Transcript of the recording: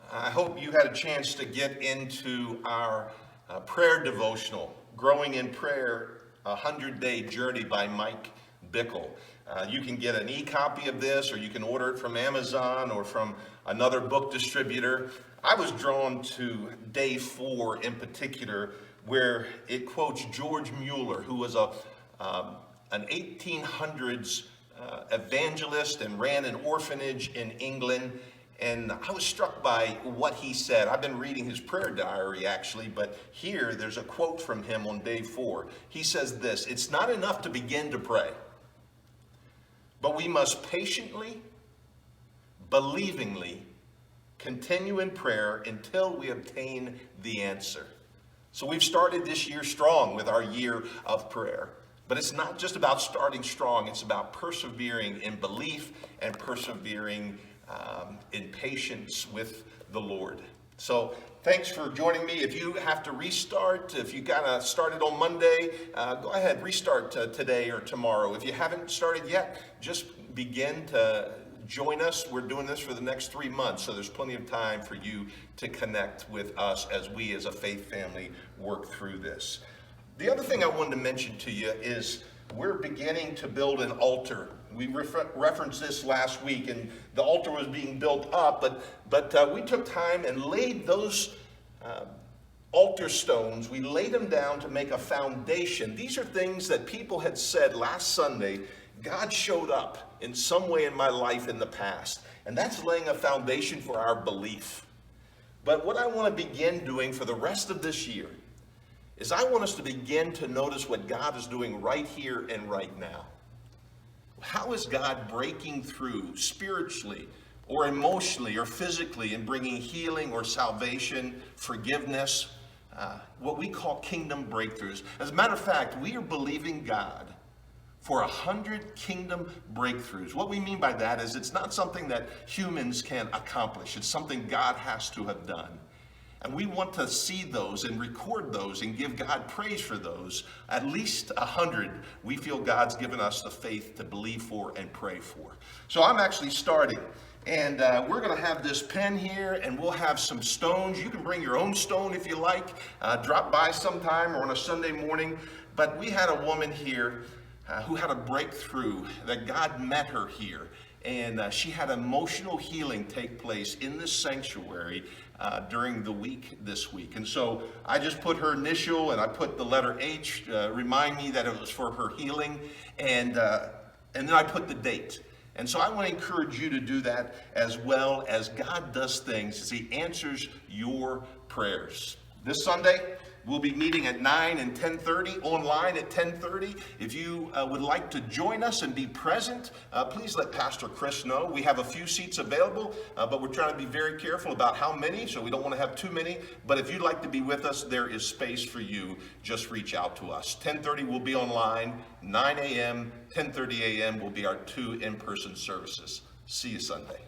I hope you had a chance to get into our prayer devotional, Growing in Prayer, a 100-Day Journey by Mike Bickle. You can get an e-copy of this, or you can order it from Amazon or from another book distributor. I was drawn to day 4 in particular, where it quotes George Mueller, who was an 1800s evangelist and ran an orphanage in England. And I was struck by what he said. I've been reading his prayer diary actually, but here there's a quote from him on day 4. He says this: "It's not enough to begin to pray, but we must patiently, believingly continue in prayer until we obtain the answer." So we've started this year strong with our year of prayer. But it's not just about starting strong, it's about persevering in belief and persevering in patience with the Lord. So thanks for joining me. If you have to restart, if you got started on Monday, go ahead, restart today or tomorrow. If you haven't started yet, just begin to join us. We're doing this for the next 3 months, so there's plenty of time for you to connect with us as we as a faith family work through this. The other thing I wanted to mention to you is we're beginning to build an altar. We referenced this last week, and the altar was being built up, but we took time and laid those altar stones. We laid them down to make a foundation. These are things that people had said last Sunday, God showed up in some way in my life in the past, and that's laying a foundation for our belief. But what I want to begin doing for the rest of this year is I want us to begin to notice what God is doing right here and right now. How is God breaking through spiritually or emotionally or physically and bringing healing or salvation, forgiveness, what we call kingdom breakthroughs? As a matter of fact, we are believing God for 100 kingdom breakthroughs. What we mean by that is it's not something that humans can accomplish. It's something God has to have done. And we want to see those and record those and give God praise for those. At least 100 we feel God's given us the faith to believe for and pray for. So I'm actually starting. And we're going to have this pen here, and we'll have some stones. You can bring your own stone if you like. Drop by sometime or on a Sunday morning. But we had a woman here who had a breakthrough that God met her here. And she had emotional healing take place in this sanctuary during the week this week. And so I just put her initial and I put the letter H, remind me that it was for her healing. And then I put the date. And so I want to encourage you to do that as well, as God does things, as He answers your prayers. This Sunday, we'll be meeting at 9 and 10:30, online at 10:30. If you would like to join us and be present, please let Pastor Chris know. We have a few seats available, but we're trying to be very careful about how many, so we don't want to have too many. But if you'd like to be with us, there is space for you. Just reach out to us. 10:30 will be online. 9 a.m., 10:30 a.m. will be our 2 in-person services. See you Sunday.